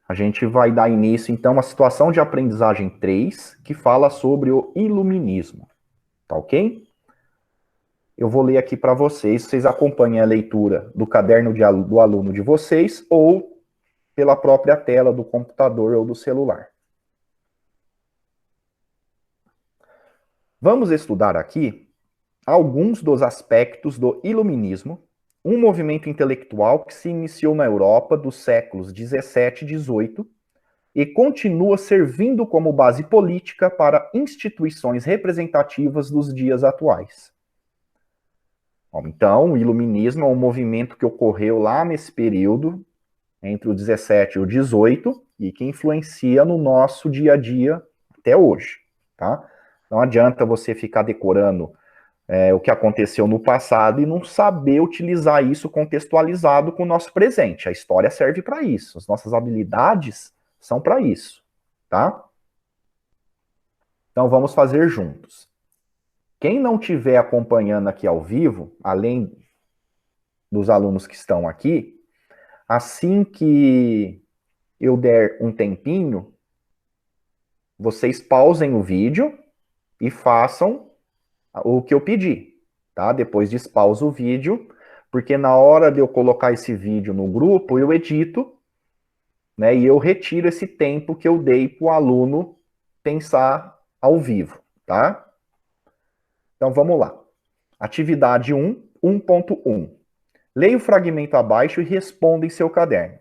A gente vai dar início, então, à situação de aprendizagem 3, que fala sobre o iluminismo. Tá ok? Eu vou ler aqui para vocês acompanhem a leitura do caderno do aluno de vocês ou pela própria tela do computador ou do celular. Vamos estudar aqui alguns dos aspectos do iluminismo, um movimento intelectual que se iniciou na Europa dos séculos 17 e 18 e continua servindo como base política para instituições representativas dos dias atuais. Bom, então, o iluminismo é um movimento que ocorreu lá nesse período, entre o 17 e o 18, e que influencia no nosso dia a dia até hoje, tá? Não adianta você ficar decorando o que aconteceu no passado e não saber utilizar isso contextualizado com o nosso presente. A história serve para isso, as nossas habilidades são para isso, tá? Então vamos fazer juntos. Quem não estiver acompanhando aqui ao vivo, além dos alunos que estão aqui, assim que eu der um tempinho, vocês pausem o vídeo e façam o que eu pedi, tá? Depois despausa o vídeo, porque na hora de eu colocar esse vídeo no grupo, eu edito, né? E eu retiro esse tempo que eu dei para o aluno pensar ao vivo, tá? Então vamos lá. Atividade 1, 1.1. Leia o fragmento abaixo e responda em seu caderno.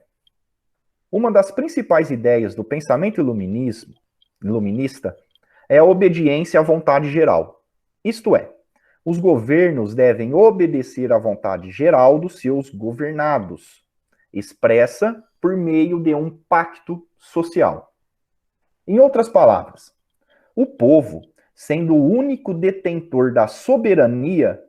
Uma das principais ideias do pensamento iluminista é a obediência à vontade geral. Isto é, os governos devem obedecer à vontade geral dos seus governados, expressa por meio de um pacto social. Em outras palavras, o povo, sendo o único detentor da soberania,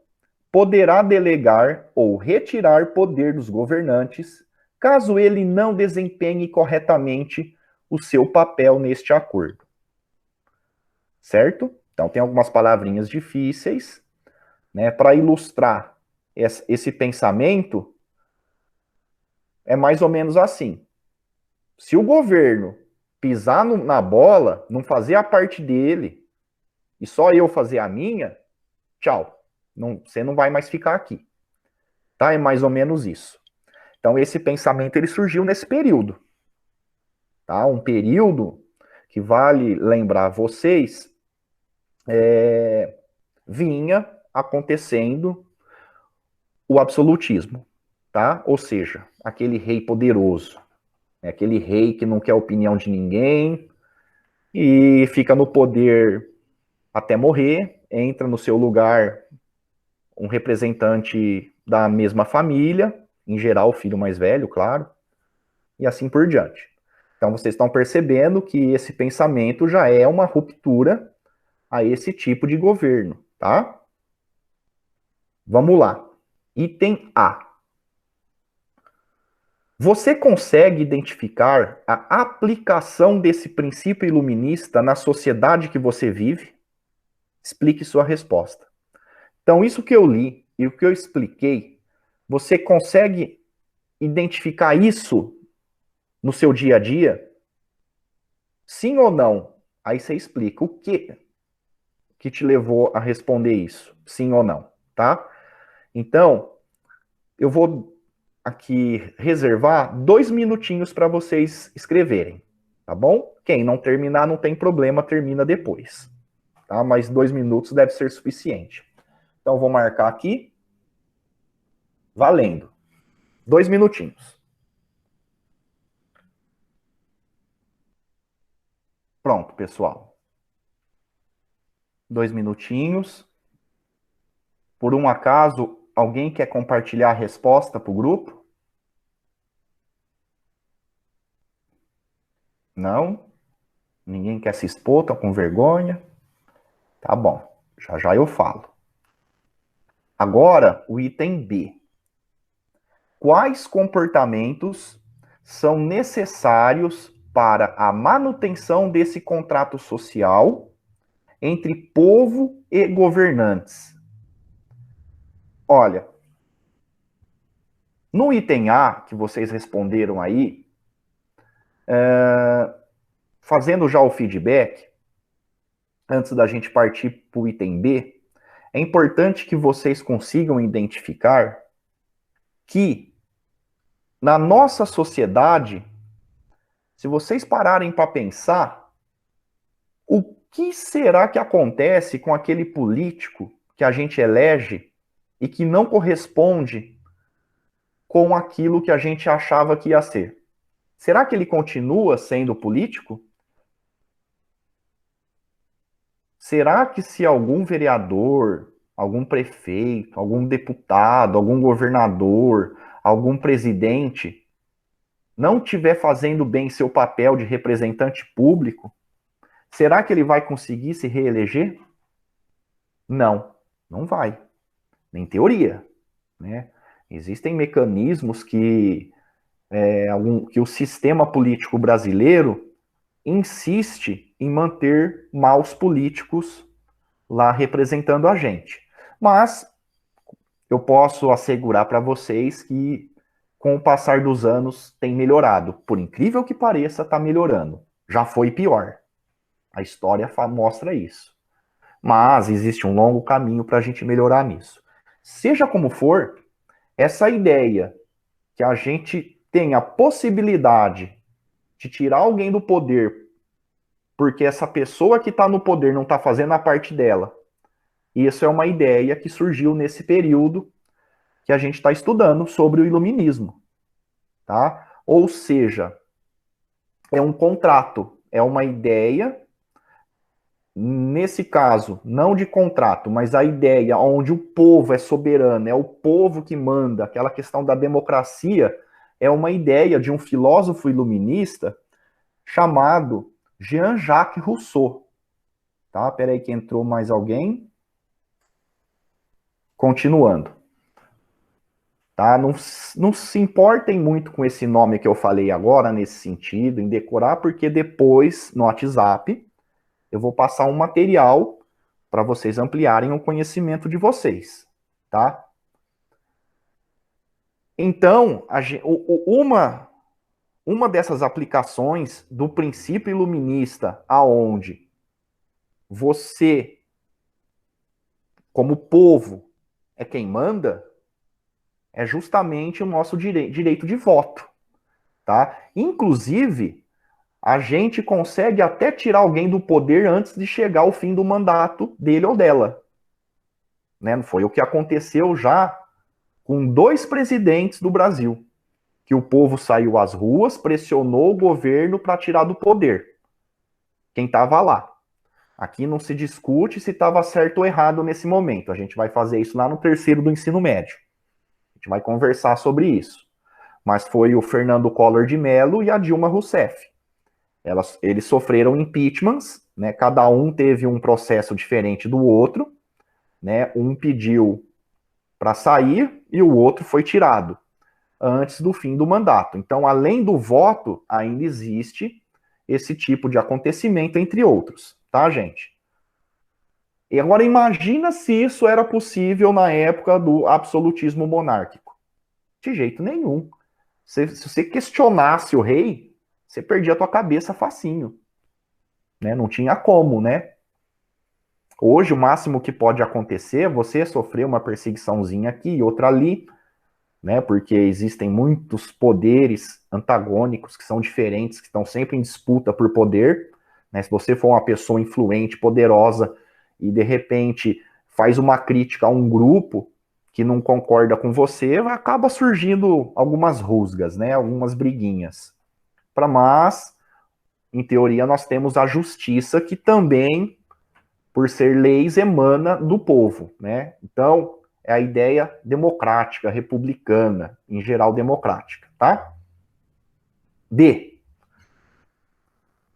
poderá delegar ou retirar poder dos governantes, caso ele não desempenhe corretamente o seu papel neste acordo. Certo? Então, tem algumas palavrinhas difíceis, né? Para ilustrar esse pensamento, é mais ou menos assim. Se o governo pisar na bola, não fazer a parte dele, e só eu fazer a minha, tchau. Você não vai mais ficar aqui. Tá? É mais ou menos isso. Então, esse pensamento ele surgiu nesse período. Tá? Um período que vale lembrar vocês, vinha acontecendo o absolutismo, tá? Ou seja, aquele rei poderoso, aquele rei que não quer a opinião de ninguém e fica no poder até morrer, entra no seu lugar um representante da mesma família, em geral o filho mais velho, claro, e assim por diante. Então vocês estão percebendo que esse pensamento já é uma ruptura a esse tipo de governo, tá? Vamos lá. Item A. Você consegue identificar a aplicação desse princípio iluminista na sociedade que você vive? Explique sua resposta. Então, isso que eu li e o que eu expliquei, você consegue identificar isso no seu dia a dia? Sim ou não? Aí você explica o que te levou a responder isso, sim ou não, tá? Então, eu vou aqui reservar 2 minutinhos para vocês escreverem, tá bom? Quem não terminar não tem problema, termina depois, tá? Mas 2 minutos deve ser suficiente. Então, vou marcar aqui, valendo. 2 minutinhos. Pronto, pessoal. 2 minutinhos. Por um acaso, alguém quer compartilhar a resposta para o grupo? Não? Ninguém quer se expor, tá com vergonha? Tá bom, já já eu falo. Agora, o item B. Quais comportamentos são necessários para a manutenção desse contrato social entre povo e governantes? Olha, No item A, que vocês responderam aí, fazendo já o feedback, antes da gente partir para o item B, é importante que vocês consigam identificar que, na nossa sociedade, se vocês pararem para pensar, o que será que acontece com aquele político que a gente elege e que não corresponde com aquilo que a gente achava que ia ser? Será que ele continua sendo político? Será que se algum vereador, algum prefeito, algum deputado, algum governador, algum presidente não estiver fazendo bem seu papel de representante público, será que ele vai conseguir se reeleger? Não, não vai. Em teoria, né? Existem mecanismos que o sistema político brasileiro insiste em manter maus políticos lá representando a gente. Mas eu posso assegurar para vocês que, com o passar dos anos, tem melhorado. Por incrível que pareça, está melhorando. Já foi pior. A história mostra isso. Mas existe um longo caminho para a gente melhorar nisso. Seja como for, essa ideia que a gente tem a possibilidade de tirar alguém do poder porque essa pessoa que está no poder não está fazendo a parte dela. Isso é uma ideia que surgiu nesse período que a gente está estudando sobre o iluminismo. Tá? Ou seja, é um contrato, é uma ideia, nesse caso, não de contrato, mas a ideia onde o povo é soberano, é o povo que manda, aquela questão da democracia, é uma ideia de um filósofo iluminista chamado Jean-Jacques Rousseau. Tá? Peraí que entrou mais alguém. Continuando. Tá? Não se importem muito com esse nome que eu falei agora, nesse sentido, em decorar, porque depois, no WhatsApp, eu vou passar um material para vocês ampliarem o conhecimento de vocês. Tá? Então, uma dessas aplicações do princípio iluminista, aonde você, como povo, é quem manda, é justamente o nosso direito de voto, tá? Inclusive, a gente consegue até tirar alguém do poder antes de chegar ao fim do mandato dele ou dela. Né? Foi o que aconteceu já com 2 presidentes do Brasil, que o povo saiu às ruas, pressionou o governo para tirar do poder quem estava lá. Aqui não se discute se estava certo ou errado nesse momento. A gente vai fazer isso lá no terceiro do ensino médio. A gente vai conversar sobre isso. Mas foi o Fernando Collor de Mello e a Dilma Rousseff. Eles sofreram impeachments, né? Cada um teve um processo diferente do outro. Né? Um pediu para sair e o outro foi tirado antes do fim do mandato. Então, além do voto, ainda existe esse tipo de acontecimento, entre outros. Tá, gente? E agora imagina se isso era possível na época do absolutismo monárquico. De jeito nenhum. Se você questionasse o rei, você perdia a tua cabeça facinho. Né? Não tinha como, né? Hoje, o máximo que pode acontecer é você sofrer uma perseguiçãozinha aqui e outra ali, né? Porque existem muitos poderes antagônicos que são diferentes, que estão sempre em disputa por poder. Né? Se você for uma pessoa influente, poderosa, e de repente faz uma crítica a um grupo que não concorda com você, acaba surgindo algumas rusgas, né? Algumas briguinhas. Mas, em teoria, nós temos a justiça que também, por ser leis, emana do povo, né? Então, é a ideia democrática, republicana, em geral democrática, tá? D.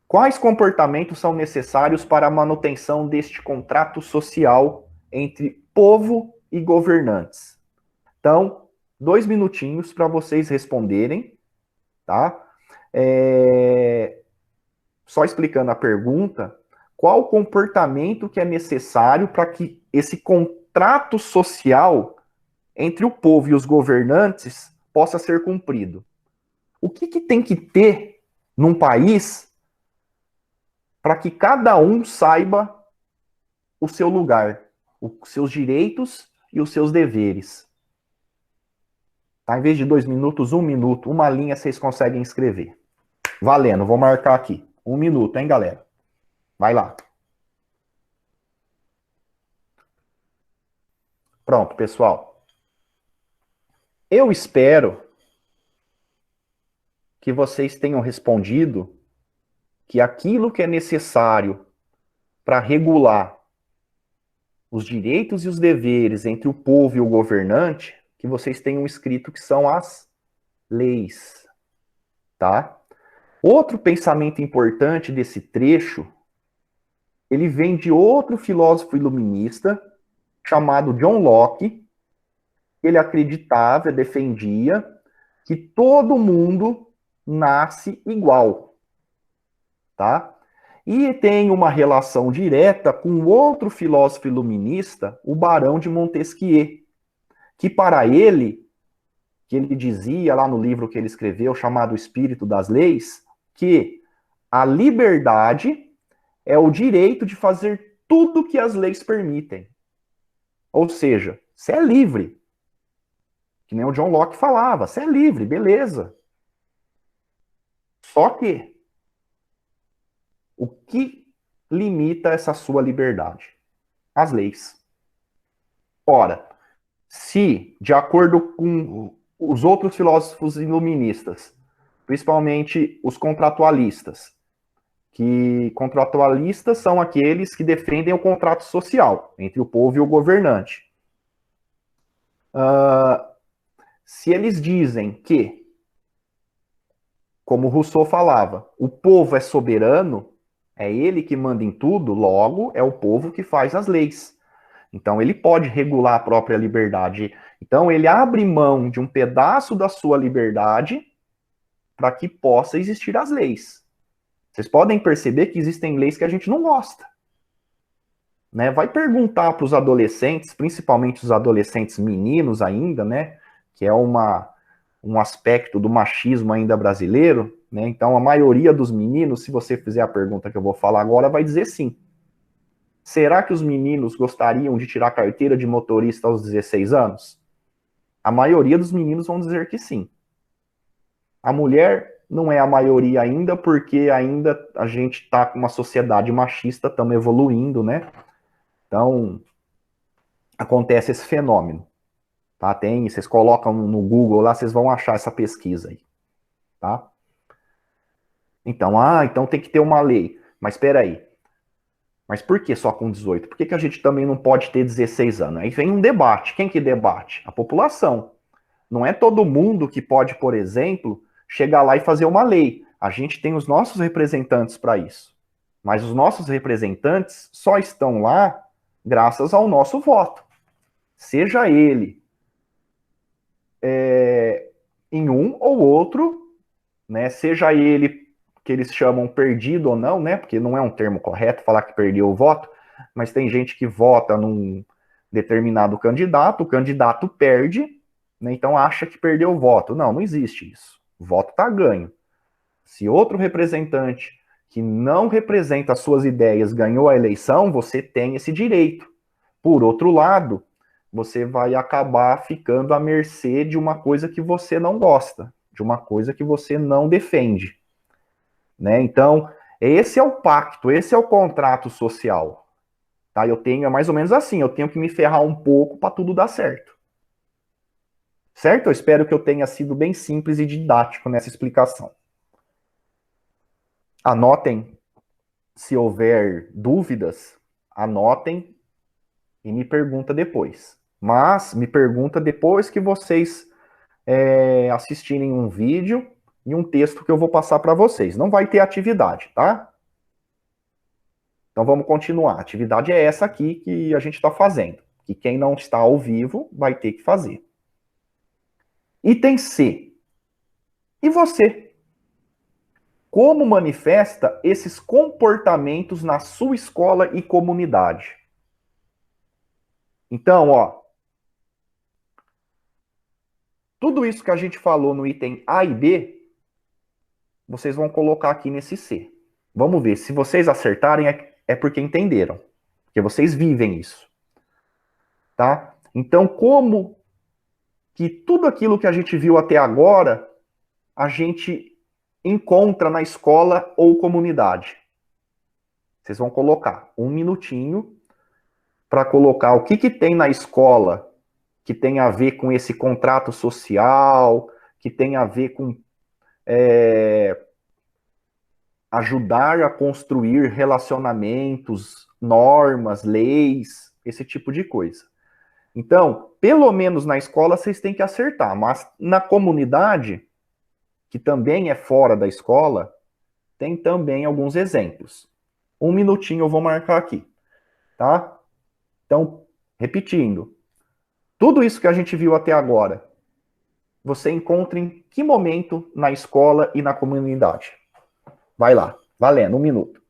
Quais comportamentos são necessários para a manutenção deste contrato social entre povo e governantes? Então, 2 minutinhos para vocês responderem, tá? Só explicando a pergunta, qual o comportamento que é necessário para que esse contrato social entre o povo e os governantes possa ser cumprido. O que tem que ter num país para que cada um saiba o seu lugar, os seus direitos e os seus deveres? Tá? Em vez de 2 minutos, 1 minuto, uma linha vocês conseguem escrever. Valendo, vou marcar aqui. 1 minuto, hein, galera? Vai lá. Pronto, pessoal. Eu espero que vocês tenham respondido que aquilo que é necessário para regular os direitos e os deveres entre o povo e o governante, que vocês tenham escrito que são as leis, tá? Outro pensamento importante desse trecho, ele vem de outro filósofo iluminista chamado John Locke. Ele acreditava, defendia que todo mundo nasce igual, tá? E tem uma relação direta com outro filósofo iluminista, o Barão de Montesquieu, que para ele, que ele dizia lá no livro que ele escreveu, chamado O Espírito das Leis, que a liberdade é o direito de fazer tudo que as leis permitem. Ou seja, você é livre. Que nem o John Locke falava, você é livre, beleza. Só que o que limita essa sua liberdade? As leis. Ora, se, de acordo com os outros filósofos iluministas, principalmente os contratualistas, que contratualistas são aqueles que defendem o contrato social entre o povo e o governante. Se eles dizem que, como Rousseau falava, o povo é soberano, é ele que manda em tudo, logo é o povo que faz as leis. Então ele pode regular a própria liberdade. Então ele abre mão de um pedaço da sua liberdade para que possa existir as leis. Vocês podem perceber que existem leis que a gente não gosta. Né? Vai perguntar para os adolescentes, principalmente os adolescentes meninos ainda, né? Que é um aspecto do machismo ainda brasileiro, né? Então a maioria dos meninos, se você fizer a pergunta que eu vou falar agora, vai dizer sim. Será que os meninos gostariam de tirar carteira de motorista aos 16 anos? A maioria dos meninos vão dizer que sim. A mulher não é a maioria ainda, porque ainda a gente está com uma sociedade machista, estamos evoluindo, né? Então, acontece esse fenômeno. Tá? Vocês colocam no Google lá, vocês vão achar essa pesquisa aí. Tá? Então, então tem que ter uma lei. Mas espera aí. Mas por que só com 18? Por que a gente também não pode ter 16 anos? Aí vem um debate. Quem que debate? A população. Não é todo mundo que pode, por exemplo, chegar lá e fazer uma lei. A gente tem os nossos representantes para isso. Mas os nossos representantes só estão lá graças ao nosso voto. Seja ele em um ou outro, né? Seja ele que eles chamam perdido ou não, né? Porque não é um termo correto falar que perdeu o voto, mas tem gente que vota num determinado candidato, o candidato perde, né? Então acha que perdeu o voto. Não, não existe isso. O voto está ganho. Se outro representante que não representa as suas ideias ganhou a eleição, você tem esse direito. Por outro lado, você vai acabar ficando à mercê de uma coisa que você não gosta, de uma coisa que você não defende. Né? Então, esse é o pacto, esse é o contrato social. Tá? Eu tenho, é mais ou menos assim, eu tenho que me ferrar um pouco para tudo dar certo. Certo? Eu espero que eu tenha sido bem simples e didático nessa explicação. Anotem, se houver dúvidas, anotem e me pergunta depois. Mas me pergunta depois que vocês assistirem um vídeo e um texto que eu vou passar para vocês. Não vai ter atividade, tá? Então vamos continuar. A atividade é essa aqui que a gente está fazendo. Que quem não está ao vivo vai ter que fazer. Item C. E você? Como manifesta esses comportamentos na sua escola e comunidade? Então, ó, Tudo isso que a gente falou no item A e B, vocês vão colocar aqui nesse C. Vamos ver, se vocês acertarem é porque entenderam, porque vocês vivem isso, tá? Então, como que tudo aquilo que a gente viu até agora, a gente encontra na escola ou comunidade? Vocês vão colocar um minutinho para colocar o que tem na escola que tem a ver com esse contrato social, que tem a ver com ajudar a construir relacionamentos, normas, leis, esse tipo de coisa. Então, pelo menos na escola vocês têm que acertar, mas na comunidade, que também é fora da escola, tem também alguns exemplos. Um minutinho eu vou marcar aqui, tá? Então, repetindo, tudo isso que a gente viu até agora, você encontra em que momento na escola e na comunidade? Vai lá, valendo, um minuto.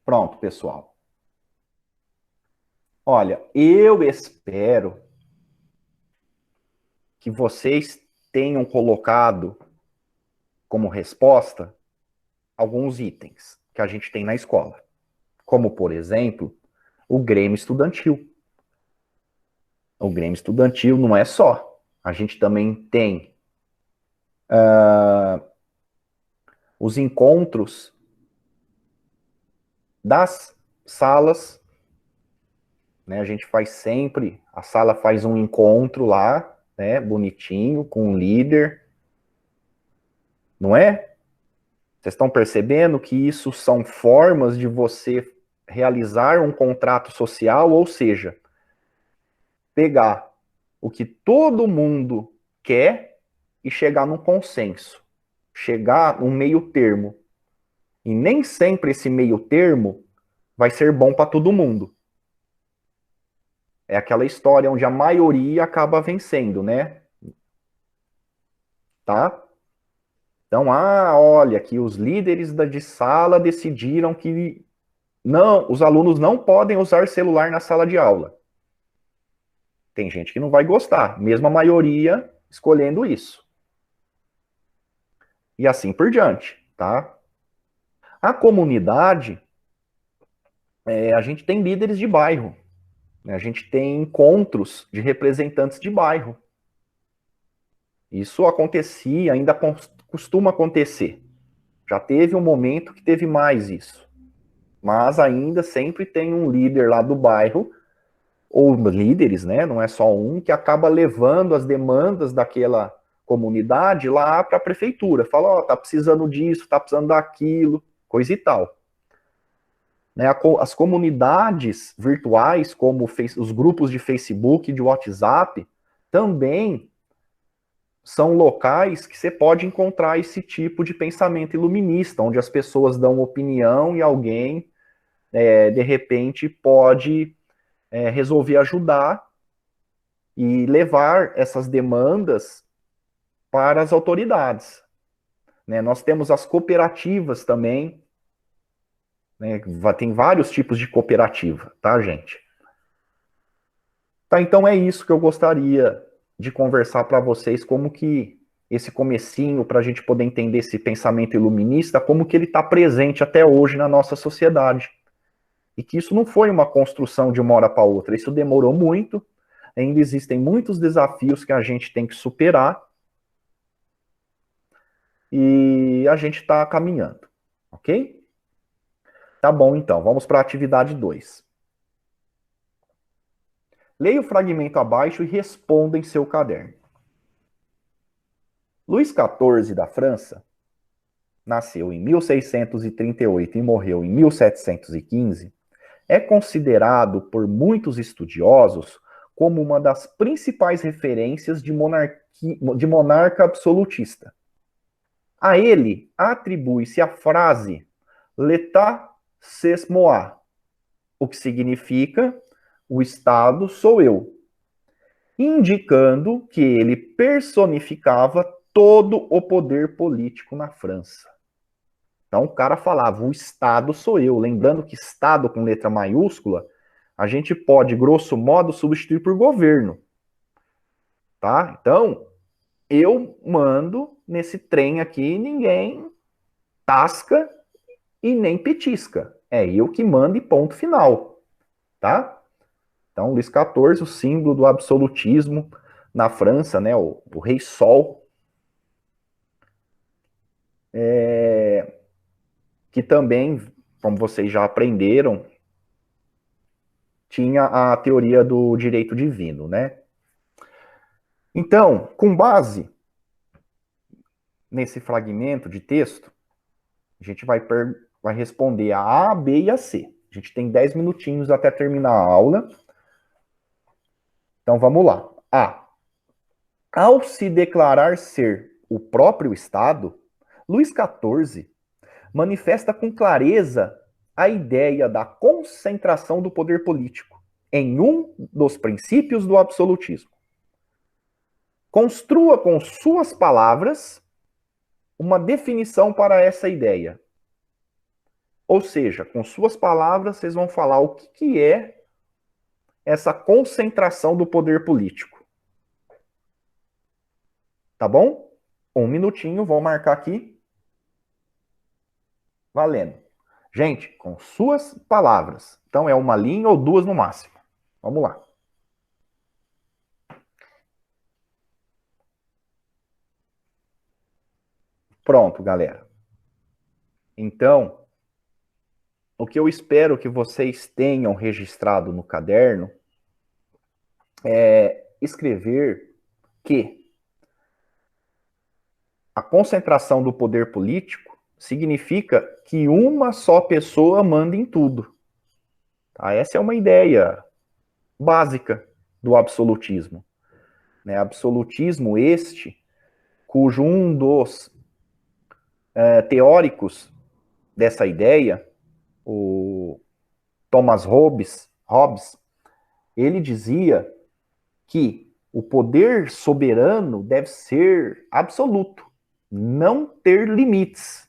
Pronto, pessoal. Olha, eu espero que vocês tenham colocado como resposta alguns itens que a gente tem na escola. Como, por exemplo, o Grêmio Estudantil. O Grêmio Estudantil não é só. A gente também tem os encontros das salas, né? A gente faz sempre, a sala faz um encontro lá, né? Bonitinho, com um líder. Não é? Vocês estão percebendo que isso são formas de você realizar um contrato social, ou seja, pegar o que todo mundo quer e chegar num consenso, chegar num meio termo. E nem sempre esse meio termo vai ser bom para todo mundo. É aquela história onde a maioria acaba vencendo, né? Tá? Então, olha, que os líderes de sala decidiram que não, os alunos não podem usar celular na sala de aula. Tem gente que não vai gostar, mesmo a maioria escolhendo isso. E assim por diante, tá? A comunidade, a gente tem líderes de bairro, né? A gente tem encontros de representantes de bairro. Isso acontecia, ainda costuma acontecer. Já teve um momento que teve mais isso. Mas ainda sempre tem um líder lá do bairro, ou líderes, né? Não é só um, que acaba levando as demandas daquela comunidade lá para a prefeitura. Fala, ó, tá precisando disso, tá precisando daquilo, coisa e tal. Né, as comunidades virtuais, como os grupos de Facebook, de WhatsApp, também são locais que você pode encontrar esse tipo de pensamento iluminista, onde as pessoas dão opinião e alguém, de repente, pode resolver ajudar e levar essas demandas para as autoridades. Né? Nós temos as cooperativas também, né? Tem vários tipos de cooperativa, tá, gente? Tá, então é isso que eu gostaria de conversar para vocês, como que esse comecinho, para a gente poder entender esse pensamento iluminista, como que ele está presente até hoje na nossa sociedade. E que isso não foi uma construção de uma hora para outra, isso demorou muito, ainda existem muitos desafios que a gente tem que superar, e a gente está caminhando, ok? Tá bom, então, vamos para a atividade 2. Leia o fragmento abaixo e responda em seu caderno. Luís XIV da França nasceu em 1638 e morreu em 1715, é considerado por muitos estudiosos como uma das principais referências de monarca absolutista. A ele atribui-se a frase L'État c'est moi, o que significa o Estado sou eu, indicando que ele personificava todo o poder político na França. Então o cara falava, o Estado sou eu. Lembrando que Estado com letra maiúscula, a gente pode, grosso modo, substituir por governo. tá? Então, eu mando nesse trem aqui, ninguém tasca e nem petisca. É eu que mando e ponto final, tá? Então, Luís XIV, o símbolo do absolutismo na França, né? O Rei Sol, que também, como vocês já aprenderam, tinha a teoria do direito divino, né? Então, com base nesse fragmento de texto, a gente vai responder a B e a C. A gente tem 10 minutinhos até terminar a aula. Então vamos lá. A. Ao se declarar ser o próprio Estado, Luís XIV manifesta com clareza a ideia da concentração do poder político em um dos princípios do absolutismo. Construa com suas palavras uma definição para essa ideia. Ou seja, com suas palavras, vocês vão falar o que é essa concentração do poder político. Tá bom? Um minutinho, vou marcar aqui. Valendo. Gente, com suas palavras. Então é uma linha ou duas no máximo. Vamos lá. Pronto, galera. Então, o que eu espero que vocês tenham registrado no caderno é escrever que a concentração do poder político significa que uma só pessoa manda em tudo. Tá? Essa é uma ideia básica do absolutismo. Né? Absolutismo este, cujo um dos teóricos dessa ideia, o Thomas Hobbes, ele dizia que o poder soberano deve ser absoluto, não ter limites.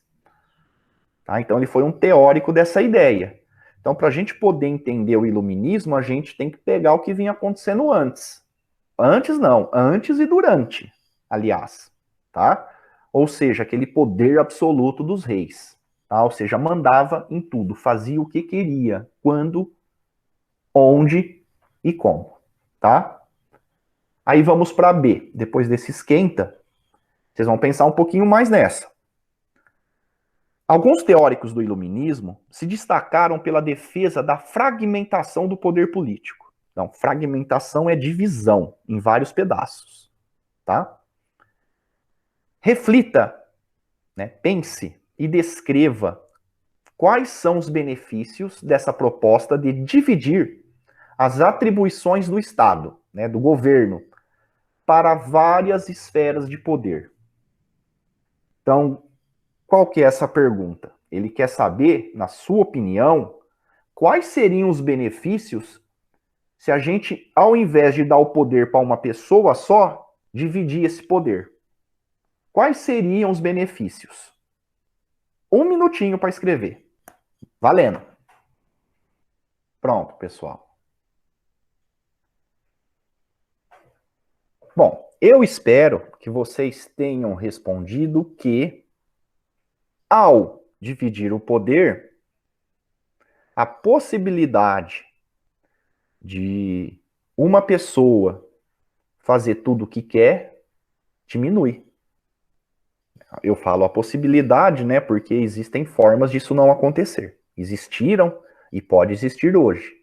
Tá? Então, ele foi um teórico dessa ideia. Então, para a gente poder entender o iluminismo, a gente tem que pegar o que vinha acontecendo antes. Antes não, antes e durante, aliás. Tá? Ou seja, aquele poder absoluto dos reis. Tá? Ou seja, mandava em tudo, fazia o que queria, quando, onde e como. Tá? Aí vamos para B. Depois desse esquenta, vocês vão pensar um pouquinho mais nessa. Alguns teóricos do iluminismo se destacaram pela defesa da fragmentação do poder político. Então, fragmentação é divisão em vários pedaços, tá? Reflita, né, pense e descreva quais são os benefícios dessa proposta de dividir as atribuições do Estado, né, do governo, para várias esferas de poder. Então, qual que é essa pergunta? Ele quer saber, na sua opinião, quais seriam os benefícios se a gente, ao invés de dar o poder para uma pessoa só, dividir esse poder? Quais seriam os benefícios? Um minutinho para escrever. Valendo. Pronto, pessoal. Bom, eu espero que vocês tenham respondido que, ao dividir o poder, a possibilidade de uma pessoa fazer tudo o que quer diminui. Eu falo a possibilidade, né? Porque existem formas disso não acontecer. Existiram e pode existir hoje.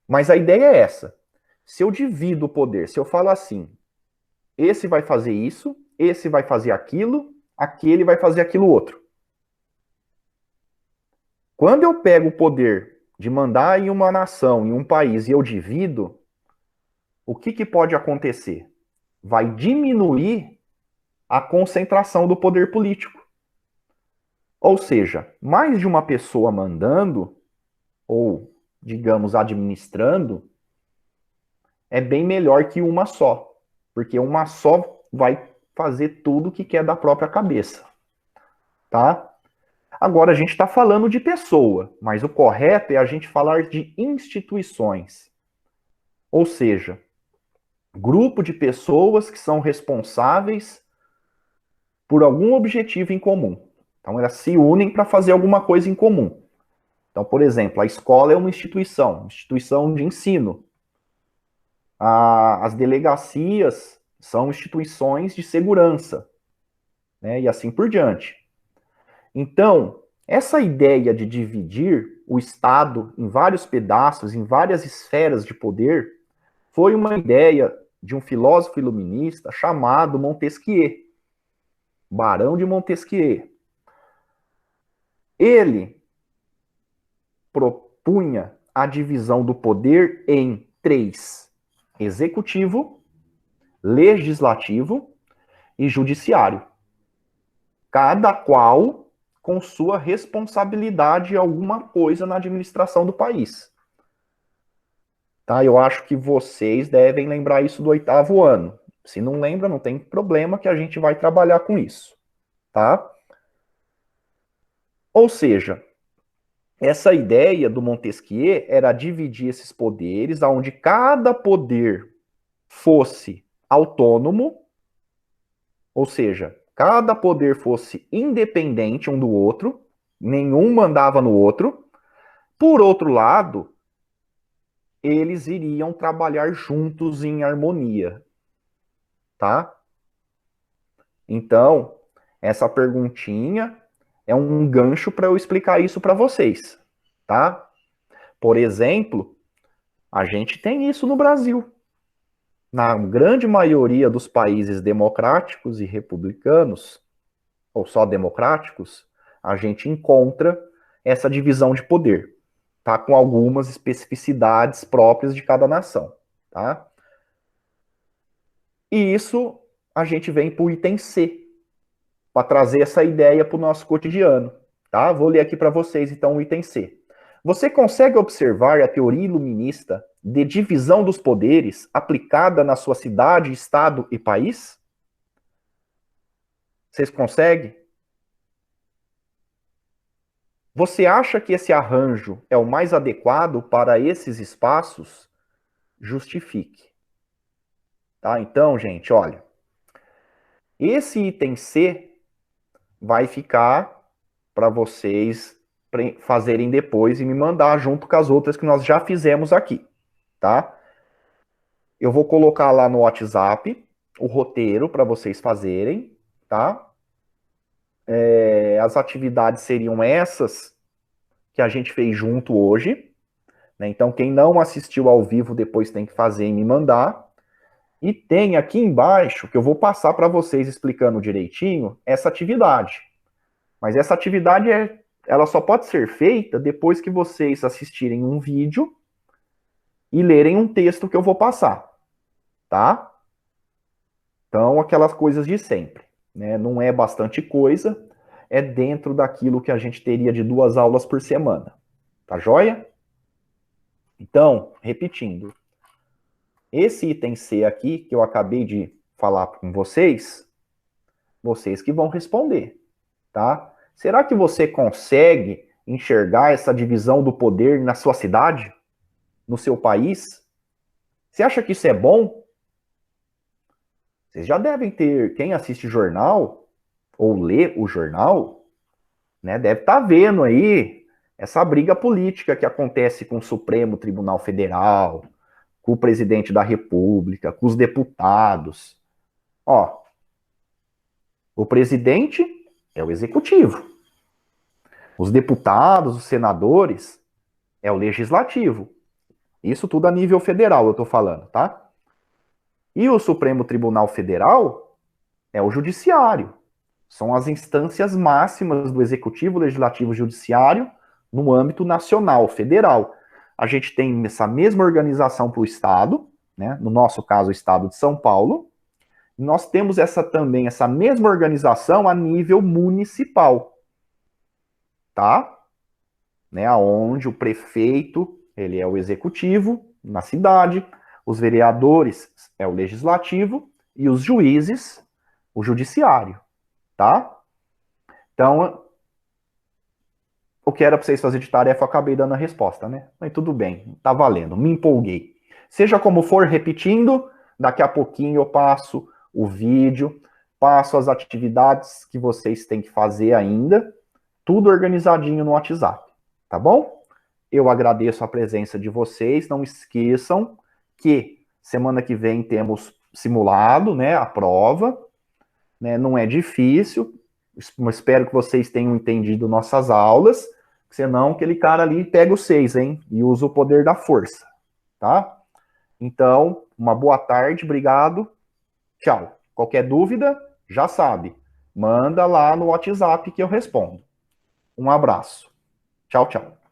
Mas a ideia é essa. Se eu divido o poder, se eu falo assim, esse vai fazer isso, esse vai fazer aquilo, aquele vai fazer aquilo outro. Quando eu pego o poder de mandar em uma nação, em um país, e eu divido, o que pode acontecer? Vai diminuir a concentração do poder político. Ou seja, mais de uma pessoa mandando, ou, digamos, administrando, é bem melhor que uma só. Porque uma só vai fazer tudo que quer da própria cabeça. Tá? Agora, a gente está falando de pessoa, mas o correto é a gente falar de instituições. Ou seja, grupo de pessoas que são responsáveis por algum objetivo em comum. Então, elas se unem para fazer alguma coisa em comum. Então, por exemplo, a escola é uma instituição de ensino. As delegacias são instituições de segurança, né, e assim por diante. Então, essa ideia de dividir o Estado em vários pedaços, em várias esferas de poder, foi uma ideia de um filósofo iluminista chamado Montesquieu, Barão de Montesquieu. Ele propunha a divisão do poder em três: executivo, legislativo e judiciário. Cada qual com sua responsabilidade em alguma coisa na administração do país. Tá? Eu acho que vocês devem lembrar isso do 8º ano. Se não lembra, não tem problema que a gente vai trabalhar com isso. Tá? Ou seja, essa ideia do Montesquieu era dividir esses poderes, onde cada poder fosse autônomo, ou seja, cada poder fosse independente um do outro, nenhum mandava no outro. Por outro lado, eles iriam trabalhar juntos em harmonia, tá? Então, essa perguntinha é um gancho para eu explicar isso para vocês, tá? Por exemplo, a gente tem isso no Brasil. Na grande maioria dos países democráticos e republicanos, ou só democráticos, a gente encontra essa divisão de poder, tá? Com algumas especificidades próprias de cada nação, tá? E isso a gente vem para o item C, para trazer essa ideia para o nosso cotidiano, tá? Vou ler aqui para vocês, então, o item C. Você consegue observar a teoria iluminista de divisão dos poderes aplicada na sua cidade, estado e país? Vocês conseguem? Você acha que esse arranjo é o mais adequado para esses espaços? Justifique. Tá? Então, gente, olha. Esse item C vai ficar para vocês fazerem depois e me mandar junto com as outras que nós já fizemos aqui, tá? Eu vou colocar lá no WhatsApp o roteiro para vocês fazerem, tá? As atividades seriam essas que a gente fez junto hoje, né? Então, quem não assistiu ao vivo depois tem que fazer e me mandar. E tem aqui embaixo, que eu vou passar para vocês explicando direitinho, essa atividade. Mas essa atividade, ela só pode ser feita depois que vocês assistirem um vídeo e lerem um texto que eu vou passar, tá? Então, aquelas coisas de sempre, né? Não é bastante coisa, é dentro daquilo que a gente teria de 2 aulas por semana, tá joia? Então, repetindo, esse item C aqui, que eu acabei de falar com vocês que vão responder, tá? Será que você consegue enxergar essa divisão do poder na sua cidade? No seu país? Você acha que isso é bom? Vocês já devem ter, quem assiste jornal, ou lê o jornal, né, deve estar vendo aí essa briga política que acontece com o Supremo Tribunal Federal, com o presidente da República, com os deputados. Ó, o presidente é o executivo. Os deputados, os senadores, é o legislativo. Isso tudo a nível federal, eu tô falando, tá? E o Supremo Tribunal Federal é o judiciário. São as instâncias máximas do executivo, legislativo e judiciário no âmbito nacional, federal. A gente tem essa mesma organização para o Estado, né? No nosso caso, o Estado de São Paulo. Nós temos também essa mesma organização a nível municipal, tá? Né? Onde o prefeito, ele é o executivo na cidade, os vereadores é o legislativo e os juízes, o judiciário, tá? Então, o que era para vocês fazerem de tarefa, eu acabei dando a resposta, né? Mas tudo bem, tá valendo, me empolguei. Seja como for, repetindo, Daqui a pouquinho eu passo o vídeo, passo as atividades que vocês têm que fazer ainda, tudo organizadinho no WhatsApp, tá bom? Eu agradeço a presença de vocês, não esqueçam que semana que vem temos simulado, né, a prova, né, não é difícil, espero que vocês tenham entendido nossas aulas, senão aquele cara ali pega o 6, hein, e usa o poder da força, tá? Então, uma boa tarde, obrigado, tchau. Qualquer dúvida, já sabe, manda lá no WhatsApp que eu respondo. Um abraço. Tchau, tchau.